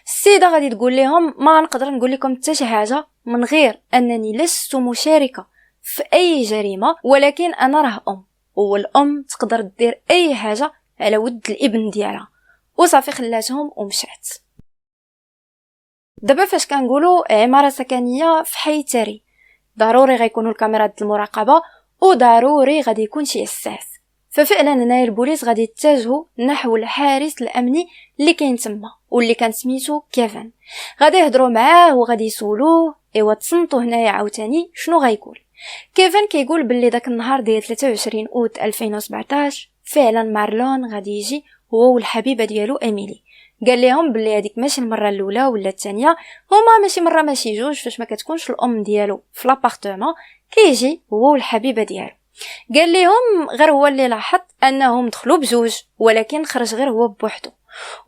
السيده غادي تقول لهم ما نقدر نقول لكم حتى شي حاجه من غير انني لست مشاركه في اي جريمه، ولكن انا راه والام تقدر دير اي حاجه على ود الابن ديالها. وصافي خلاتهم ومشات. دابا فاش كنقولوا عماره سكنيه في حي ثري ضروري غيكونوا الكاميرات المراقبه وضروري غادي يكون شي حساس. ففعلا هنايا البوليس غادي يتجهوا نحو الحارس الامني اللي كاين تما واللي كان سميتو كيفن. غادي يهضروا معاه وغادي يسولوه ايوا تصنتوا هنايا عاوتاني شنو غيقول. كيفن كيقول باللي داك النهار ديال 23 اوت 2017 فعلا مارلون غادي يجي هو والحبيبه ديالو ايميلي. قال لهم باللي هذيك ماشي المره الاولى ولا الثانيه، هما ماشي مره ماشي جوج فاش ما كتكونش الام ديالو في لابارتمون كيجي هو والحبيبه ديالو. قال لهم غير هو اللي لاحظ انهم دخلوا بجوج ولكن خرج غير هو بوحده.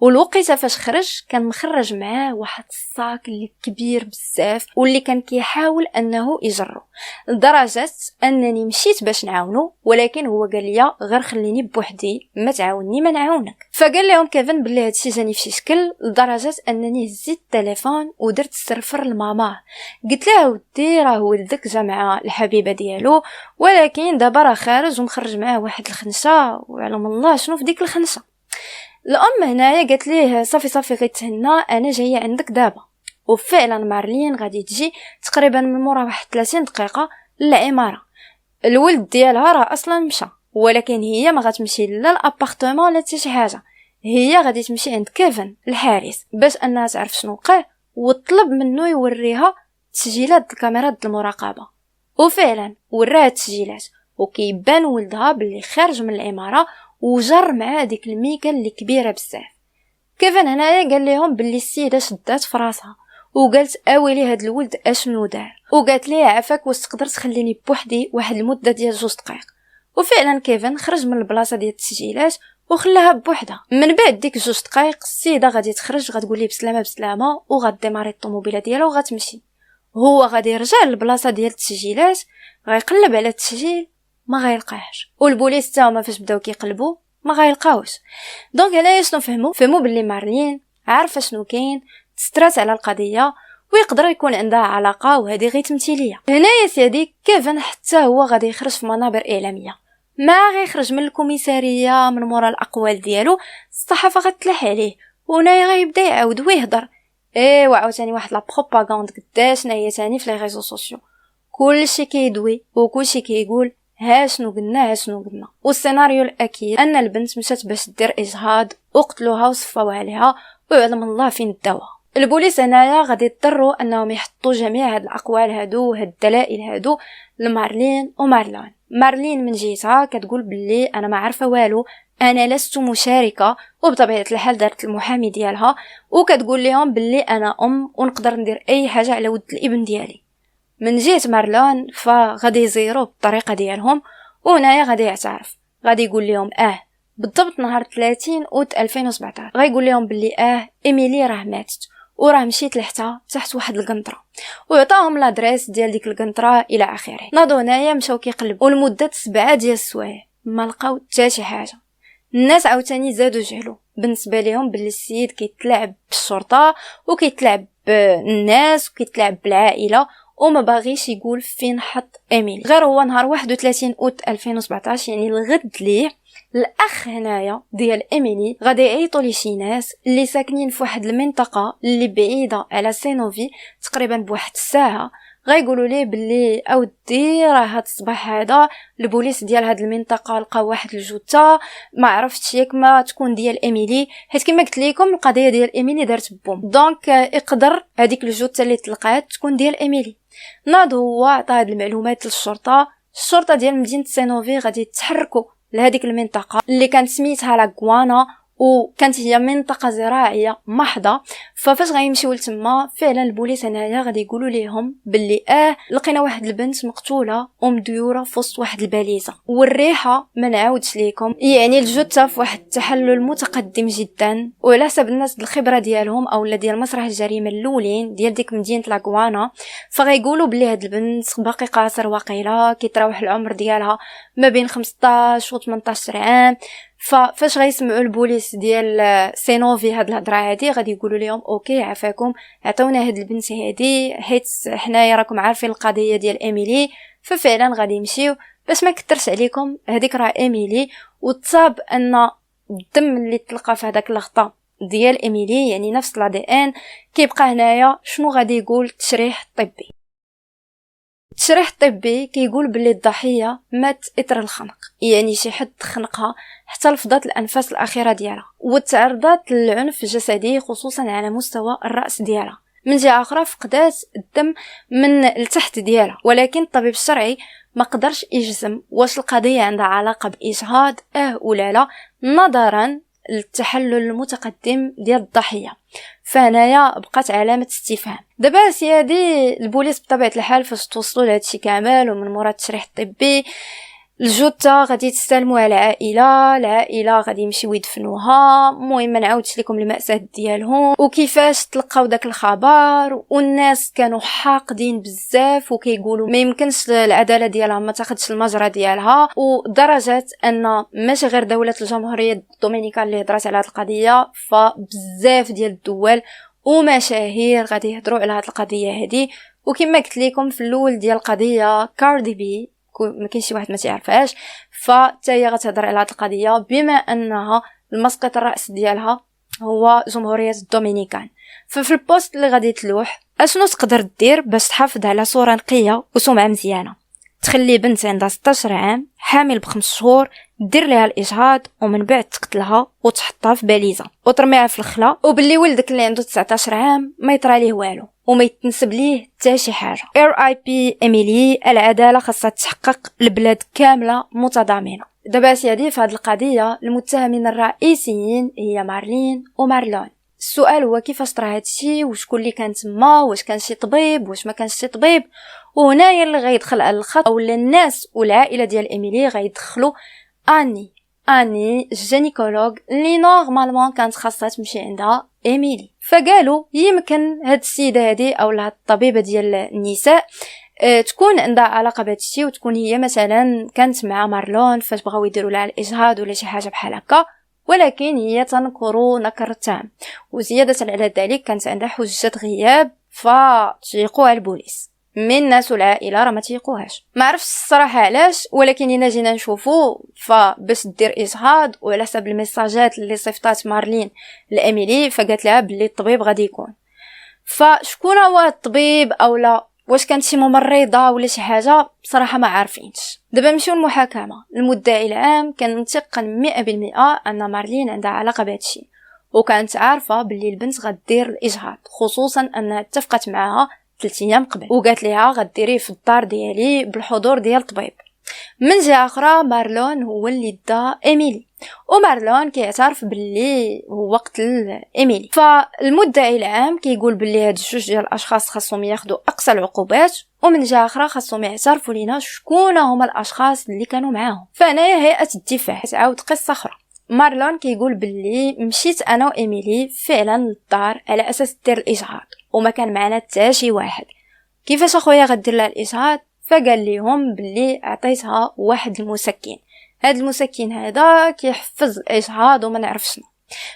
والوقيته فاش خرج كان مخرج معاه واحد الصاك اللي كبير بزاف واللي كان كيحاول انه يجرو، لدرجه انني مشيت باش نعاونو ولكن هو قال لي غير خليني بوحدي ما تعاونني ما نعاونك. فقال لهم كيفن بلي هادشي جاني في شي شكل، لدرجه انني هزيت التليفون ودرت السرفر لماما. قلت له ودي راه ولدك جا مع الحبيبه ديالو ولكن دابا راه خارج ومخرج معاه واحد الخنشه وعلم الله شنو في ديك الخنشه. الام هنايا قالت ليه صافي غير تهنى انا جايه عندك دابا. وفعلا مارلين غادي تجي تقريبا من مورا واحد 30 دقيقه للعماره. الولد ديالها راه اصلا مشى ولكن هي ما غتمشي لا الابارتمون لا حتى شي حاجه، هي غادي تمشي عند كيفن الحارس باش انها تعرف شنو وقع وطلب منه يوريها تسجيلات الكاميرات المراقبه. وفعلا وراها التسجيلات وكيبان ولدها باللي خارج من العماره وجر مع ديك الميكا اللي كبيره بزاف. كيفن هنايا قال لهم باللي السيده شدات في راسها وقالت اويلي هاد الولد اشنو دار، وقالت ليه عافاك واش تقدر تخليني بوحدي واحد المده ديال 2 دقائق. وفعلا كيفن خرج من البلاصه ديال التسجيلات وخلاها بوحدها. من بعد ديك 2 دقائق السيده غادي تخرج غتقول ليه بسلامه وغاديماري الطوموبيله ديالها وغتمشي. هو غادي يرجع للبلاصه ديال التسجيلات غيقلب على التسجيل ما غيلقاهش، والبوليس حتى هما فاش بداو كيقلبوا ما غيلقاوش. دونك هنايا شنو فهموا باللي مارلين عارفه شنو كاين، تسترات على القضيه ويقدر يكون عندها علاقه وهذه غير تمثيليه. هنايا سيدي كيفن حتى هو غادي يخرج في منابر اعلاميه، ما غيخرج من الكوميساريه من مورا الاقوال ديالو الصحافه غتلح عليه وهنايا غيبدا يعاود ويهضر وعاوتاني واحد لا بروباغاند قداش ناهي ثاني في لي ريزو سوسيو، كلشي كيدوي وكلشي كيقول ها شنو قلنا. والسيناريو الاكيد ان البنت مشات باش دير اجهاض وقتلوها وصفاو عليها ويعلم الله فين داوها. البوليس هنايا غادي يضطروا انهم يحطوا جميع هاد الاقوال هادو وهاد الدلائل هادو لمارلين ومارلون. مارلين من جهتها كتقول باللي انا ما عارفه والو، انا لست مشاركه، وبطبيعه الحال دارت المحامي ديالها وكتقول لهم باللي انا ونقدر ندير اي حاجه على ود الابن ديالي. من جهه مارلون فغادي يزيروا بالطريقه ديالهم وهنايا غادي يعترف، غادي يقول لهم بالضبط نهار 30 اوت 2017 غيقول لهم باللي ايميلي راه ماتت وراه مشيت لحتها تحت واحد القنطره وعطاهم لادريس ديال ديك القنطره الى اخره. ناضوا هنايا مشاو كيقلبوا لمده 7 ديال السوايع ما لقاو حتى شي حاجه. الناس عاوتاني زادوا جهلوا بالنسبه لهم باللي السيد كيتلاعب بالشرطه وكيتلاعب بالناس وكيتلاعب بالعائله وما باغيش يقول فين حط ايميلي. غير هو نهار 31 اوت 2017 يعني الغد ليه الاخ هنايا ديال ايميلي غادي يعيطوا لي شي ناس اللي ساكنين في واحد المنطقه اللي بعيده على سينوفي تقريبا بواحد الساعه، غيقولوا ليه باللي اودي راه هاد الصباح هذا البوليس ديال هاد المنطقه لقاو واحد الجثه ما عرفتش ياك ما تكون ديال ايميلي، حيت كما قلت لكم القضيه ديال ايميلي دارت بوم، دونك يقدر هذيك الجثه اللي تلقات تكون ديال ايميلي. ناض هو عطى هاد المعلومات للشرطه. الشرطه ديال مدينه سينوفي غادي يتحركوا لهذيك المنطقه اللي كانت سميتها لاغوانا وكانت هي منطقه زراعيه محضه. ففاش غيمشيو لتما فعلا البوليس هنايا غادي يقولوا ليهم باللي لقينا واحد البنت مقتوله ومديوره في وسط واحد الباليزه والريحه ما نعاودش ليكم، يعني الجثه في واحد التحلل متقدم جدا. وعلى حسب الناس الخبره ديالهم او ديال مسرح الجريمه الاولين ديال ديك مدينه لاغوانا فغيقولوا باللي هاد البنت باقي قاصر واقيلا كيتراوح العمر ديالها ما بين 15 و 18 عام. فاش غيسمعوا البوليس ديال سينوفي هاد الهضره هادي غادي يقولوا لهم اوكي عفاكم عطاونا هاد البنت هادي حيت حنايا راكم عارفين القضيه ديال ايميلي. ففعلا غادي يمشيو باش ما كثرش عليكم هذيك راه ايميلي، وتصاب ان الدم اللي تلقى في هذاك اللقطه ديال ايميلي يعني نفس لا دي ان كيبقى هنايا. شنو غادي يقول التشريح الطبي؟ التشريح الطبي كيقول باللي الضحيه مات اثر الخنق، يعني شي حد خنقها حتى لفظات الانفاس الاخيره ديالها وتعرضت للعنف الجسدي خصوصا على مستوى الراس ديالها. من جهه اخرى فقدات الدم من التحت ديالها، ولكن الطبيب الشرعي ما قدرش يجزم واش القضيه عندها علاقه باجهاض ولا لا نظرا للتحلل المتقدم ديال الضحيه. فهنايا بقات علامه استفهام. دابا سيادي البوليس بطبيعه الحال فاش توصلوا لهذا الشيء كامل ومن مورا التشريح الطبي الجثه غادي تستلموها العائله غادي يمشيو يدفنوها. المهم ما نعاودش لكم المأساة ديالهم وكيفاش تلقاو داك الخبر، والناس كانوا حاقدين بزاف وكيقولوا ما يمكنش العداله ديالها ما تاخذش المجرى ديالها، ودرجه ان ماشي غير دوله الجمهوريه الدومينيكان اللي هضرات على هذه القضيه، فبزاف ديال الدول ومشاهير غادي يهضروا على هذه القضيه هذه. وكما قلت لكم في الاول ديال القضيه كاردي بي ما كاين شي واحد ما تعرفهاش، فتا هي غتهضر على هذه القضيه بما انها المسقط الراس ديالها هو جمهوريه الدومينيكان. ففي البوست اللي غادي تلوح اشنو تقدر دير باش تحافظ على صوره نقيه وسمعه مزيانه؟ تخلي بنت عندها 16 عام حامل ب5 شهور دير لها الاجهاض ومن بعد تقتلها وتحطها في باليزه وترميها في الخلا، وباللي ولدك اللي عنده 19 عام ما يطرى ليه والو وما يتنسب ليه حتى شي حاجه. RIP إيميلي، العداله خاصها تحقق، البلاد كامله متضامنه. دابا سيدي في هذه القضيه المتهمين الرئيسيين هي مارلين ومارلون. السؤال هو كيفاش طرا هادشي، وشكون اللي كان تما، واش كان شي طبيب واش ما كانش شي طبيب. وهنايا اللي غيدخل على الخط اولا الناس والعائله ديال إيميلي غيدخلوا اني الجينيكولوج اللي نورمالمون كانت خاصها تمشي عندها إيميلي. فقالوا يمكن هاد السيده هذه او هاد الطبيبه ديال النساء تكون عندها علاقه بهذا الشيء، وتكون هي مثلا كانت مع مارلون فاش بغاو يديروا لها الاجهاض ولا شي حاجه بحال هكا، ولكن هي تنكر نكر تام. وزياده على ذلك كانت عندها حجه غياب فتيقوها البوليس، من الناس والعائله راه ما تيقوهاش. ما عرفتش الصراحه علاش، ولكن الا جينا نشوفوا فباش دير اجهاض وعلى حسب الميساجات اللي صيفطات مارلين لإيميلي فقالت لها بلي الطبيب غادي يكون. فشكون هو الطبيب او لا واش كانت شي ممرضه ولا شي حاجه بصراحه ما عارفينش. دابا نمشيو للمحاكمه. المدعي العام كان متيقن 100% ان مارلين عندها علاقه بهذا الشيء، وكانت عارفه بلي البنت غدير الاجهاض، خصوصا انها اتفقت معها 3 ايام قبل وقالت لها غديريه في الدار ديالي بالحضور ديال الطبيب. من جهه اخرى مارلون هو اللي دا إيميلي، ومارلون كيعترف باللي هو قتل إيميلي. فالمدعي العام كيقول باللي هاد الجوج ديال الاشخاص خاصهم ياخذوا اقصى العقوبات، ومن جهه اخرى خاصهم يعترفوا لينا شكون هما الاشخاص اللي كانوا معاهم. فانايا هيئه الدفاع تعاود قصه اخرى. مارلون كيقول باللي مشيت انا وإيميلي فعلا للدار على اساس دير الاجهاض وما كان معنا حتى شي واحد. كيفاش اخويا غدير لها الاجهاض؟ فقال لهم باللي عطيتها واحد المسكن، هاد المسكن هذا كيحفز الاجهاض وما نعرف شنو.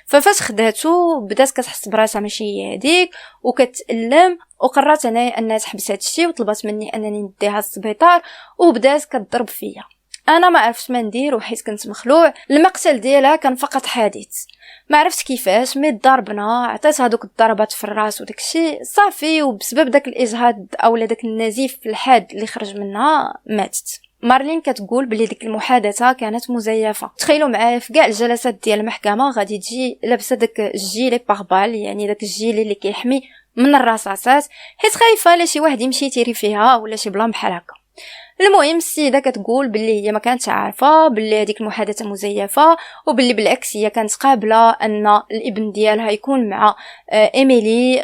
ففاش خداتو بدات كتحس براسها ماشي هي هذيك وكتألم، وقررت انايا انها تحبس هاد الشيء وطلبت مني انني نديها للسبيطار وبدات كتضرب فيا. انا ما عرفتش ما ندير وحيت كنت مخلوع. المقتل ديالها كان فقط حادث، ما عرفت كيفاش مي ضربنا عطيت هذوك الضربات في الراس وداك الشيء صافي، وبسبب داك الاجهاض اولا داك النزيف الحاد اللي خرج منها ماتت. مارلين كتقول بلي ديك المحادثه كانت مزيفه. تخيلوا معايا في كاع الجلسات ديال المحكمه غادي تجي لابسه داك الجيلي باربال، يعني داك الجيلي اللي كيحمي من الرصاصات، حيت خايفه لا شي واحد يمشي يتيري فيها ولا شي بلان بحال هكا. المهم السيده كتقول باللي هي ما كانتش عارفه باللي هذيك المحادثه مزيفه، وباللي بالعكس هي كانت قابله ان الابن ديالها يكون مع إيميلي،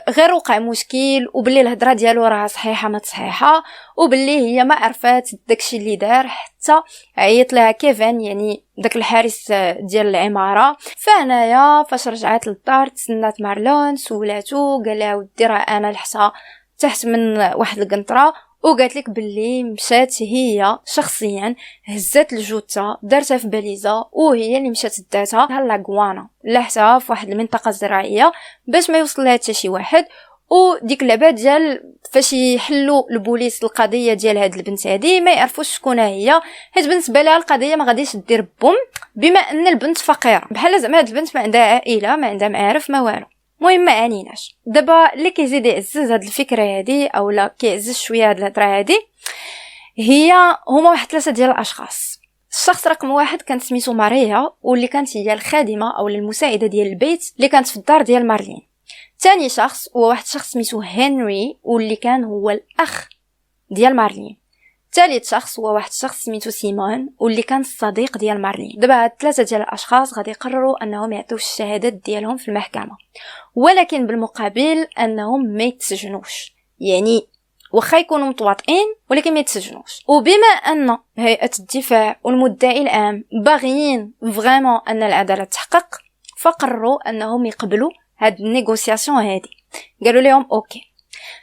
غير وقع مشكل، وباللي الهضره ديالو راه صحيحه ما صحيحه، وباللي هي ما عرفات داكشي اللي دار حتى عيط لها كيفن يعني داك الحارس ديال العماره. فهنايا فاش رجعت للدار تسنات مارلون سولاتو قال لها ودي راه انا لحتها تحت من واحد القنطره، وقالت لك باللي مشات هي شخصيا هزات الجثه دارتها في باليزه وهي اللي مشات داتها لاغوانا لحتها في واحد المنطقه زراعيه باش ما يوصل لها حتى شي واحد. وديك اللعبه ديال فاش يحلوا البوليس القضيه ديال هاد البنت هذه ما يعرفوش شكون هي، حيت بالنسبه لها القضيه ما غاديش دير بوم بما ان البنت فقيره، بحال زعما هاد البنت ما عندها عائله ما عندها معارف ما والو. المهم ما عنيناش. دابا اللي كيزيد يعزز هاد الفكره هادي اولا كيعزز شويه هاد الهضره هادي هما واحد 3 ديال الاشخاص. الشخص رقم 1 كانت سميتو ماريا، واللي كانت هي الخادمه او المساعده ديال البيت اللي كانت في الدار ديال مارلين. ثاني شخص هو واحد الشخص سميتو هنري، واللي كان هو الاخ ديال مارلين. ثالث شخص هو واحد الشخص سميتو سيمون واللي كان الصديق ديال مارلين. دابا هاد ثلاثه ديال الاشخاص غادي يقرروا انهم يعطيو الشهادات ديالهم في المحكمه، ولكن بالمقابل انهم ما يتسجنوش، يعني واخا يكونوا متواطئين ولكن ما يتسجنوش. وبما ان هيئه الدفاع والمدعي العام باغيين فريمون ان العداله تحقق، فقرروا انهم يقبلوا هاد النيغوسياسيون هادي. قالوا لهم اوكي.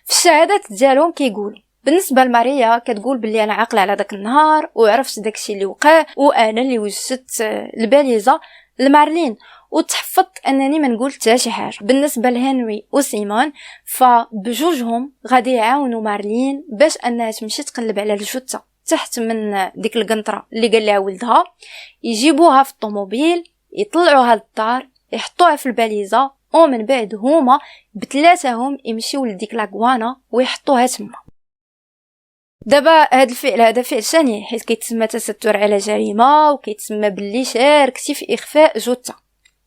في الشهادات ديالهم كيقولوا بالنسبه لماريا كتقول باللي انا عاقله على داك النهار وعرفت داكشي اللي وقع وانا اللي وجدت الباليزه لمارلين وتحفظت انني ما نقول حتى شي حاجه. بالنسبه لهنري وسيمون فبجوجهم غادي يعاونوا مارلين باش انها تمشي تقلب على الجثه تحت من ديك القنطره اللي قال لها ولدها، يجيبوها في الطوموبيل يطلعوها للدار يحطوها في الباليزه ومن بعد هما بثلاثهم يمشيو لديك لاغوانا ويحطوها تما. دابا هذا الفعل هذا فعل شنيع حيت كيتسمى تستر على جريمه وكيتسمى باللي شاركتي في اخفاء جثه،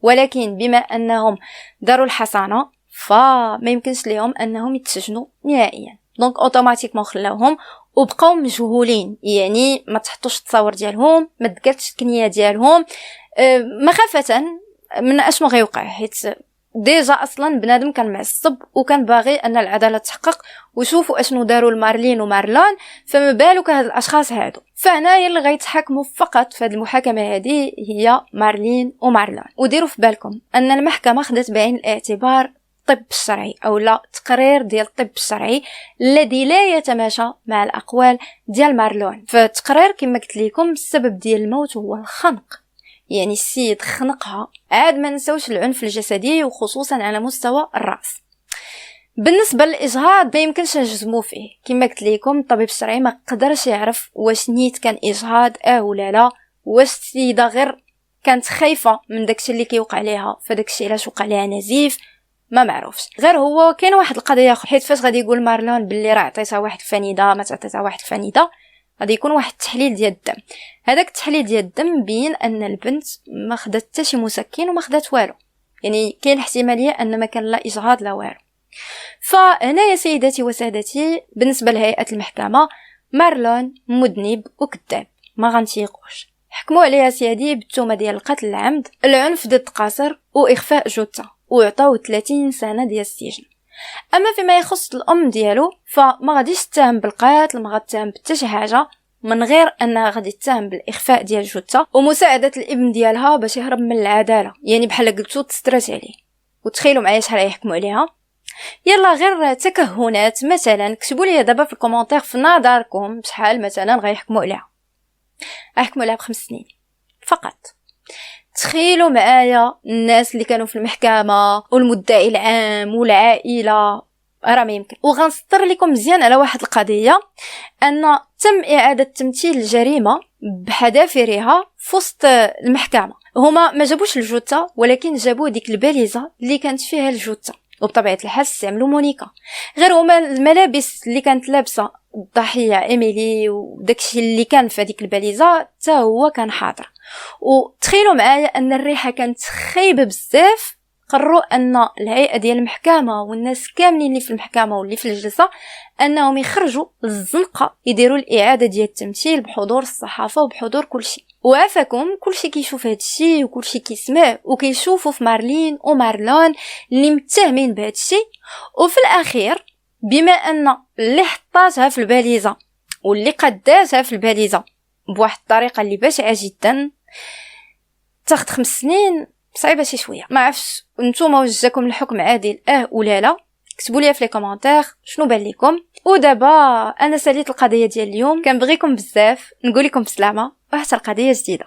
ولكن بما انهم داروا الحصانه فما يمكنش لهم انهم يتسجنوا نهائيا. دونك اوتوماتيكمون خلاوهم وبقاو مجهولين، يعني ما تحطوش التصاور ديالهم، ما تقالش الكنيه ديالهم، مخافه من اشنو غيوقع، حيت ديجا اصلا بنادم كان معصب وكان باغي ان العداله تحقق وشوفوا اشنو داروا لمارلين ومارلون، فما بالك هاد الاشخاص هادو. فهنايا اللي غيتحاكموا فقط في هذه المحاكمه هذه هي مارلين ومارلون. وديروا في بالكم ان المحكمه خدت بعين الاعتبار الطب الشرعي او لا تقرير ديال الطب الشرعي الذي لا يتماشى مع الاقوال ديال مارلون. فالتقرير كما قلت لكم السبب ديال الموت هو الخنق، يعني السيد خنقها. عاد ما نساوش العنف الجسدي وخصوصا على مستوى الراس. بالنسبه للاجهاض ما يمكنش نجزموا فيه، كما قلت لكم الطبيب الشرعي ما قدرش يعرف واش نيت كان اجهاض ولا لا، واش السيده غير كانت خايفه من داكشي اللي كيوقع ليها فداكشي علاش وقع ليها نزيف، ما معروفش. غير هو كاين واحد القضيه حيت فاش غادي يقول مارلون باللي راه عطيتها واحد الفنيده ما تعطيتها واحد الفنيده، غادي يكون واحد التحليل ديال الدم. هذاك التحليل ديال الدم بين ان البنت ما خدات حتى شي مسكن وما خدات والو، يعني كاين احتماليه ان ما كان لا اجهاض لا والو. فهنا يا سيداتي وسادتي بالنسبه لهيئه المحكمه مارلون مذنب وكذاب ما غنتيقوش، حكموا عليها سيادي بالتهمه ديال القتل العمد، العنف ضد قاصر واخفاء جثه، وعطاو 30 سنه ديال السجن. اما فيما يخص الام ديالو فما غاديش تتهم بالقتل، ما غتتهم بحتى شي حاجه من غير انها غادي تتهم بالاخفاء ديال الجثه ومساعده الابن ديالها باش يهرب من العداله، يعني بحال قلتو تسترات عليه. وتخيلوا معايا شحال يحكموا عليها. يلا غير تكهنات مثلا كتبوا لي دابا في الكومونتير في نظركم شحال مثلا غيحكموا عليها. يحكموا عليها ب5 سنين فقط. تخيلوا معايا الناس اللي كانوا في المحكمه والمدعي العام والعائله، راه ما يمكن. وغنسطر لكم مزيان على واحد القضيه، ان تم اعاده تمثيل الجريمه بحذافيرها في وسط المحكمه. هما ما جابوش الجثه ولكن جابوا ديك الباليزه اللي كانت فيها الجثه، وبطبيعه الحال استعملوا مونيكا. غير هما الملابس اللي كانت لابسه الضحيه ايميلي وداكشي اللي كان في هذيك الباليزه حتى هو كان حاضر. وتخيلوا معايا ان الريحه كانت خايبه بزاف. قرروا ان الهيئه ديال المحكمه والناس كاملين اللي في المحكمه واللي في الجلسه انهم يخرجوا للزنقه يديروا الاعاده ديال التمثيل بحضور الصحافه وبحضور كلشي. وعافاكم كلشي كيشوف هذا الشيء وكلشي كيسمع وكيشوفوا في مارلين ومارلون اللي متهمين بهذا الشيء. وفي الاخير بما ان اللي حطاتها في الباليزه واللي قداتها في الباليزه بواحد الطريقه اللي بشعه جدا تاخذ 5 سنين، صعيبه شي شويه. ما عرفش نتوما واش جاكم الحكم عادل ولا لا؟ كتبوا لي في لي كومونتير شنو بان لكم. ودابا انا ساليت القضيه ديال اليوم، كنبغيكم بزاف، نقول لكم بسلامه وحتى القضيه جديده.